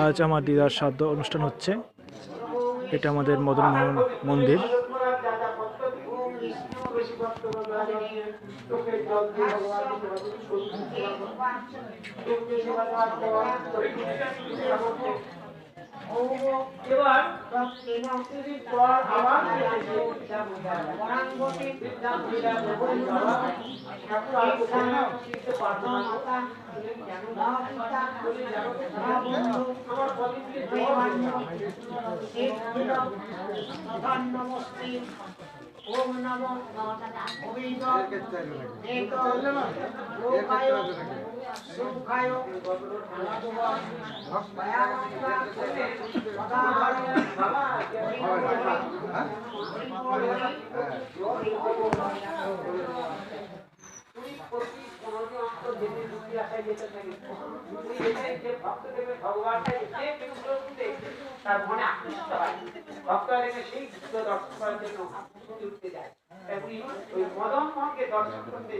আজ আমার দিদার শ্রাদ্ধ অনুষ্ঠান হচ্ছে। এটা আমাদের মদনমোহন মন্দির। এবার ওম নমো সুখায় তার মনে আকৃষ্ট হয় ভক্তরা সেই দর্শন করার জন্য উঠতে যায় তেমনি ওই মদন মোহনকে দর্শন করতে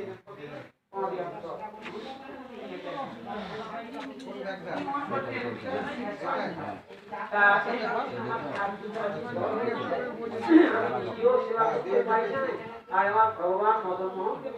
ভগবান মদন মোহনকে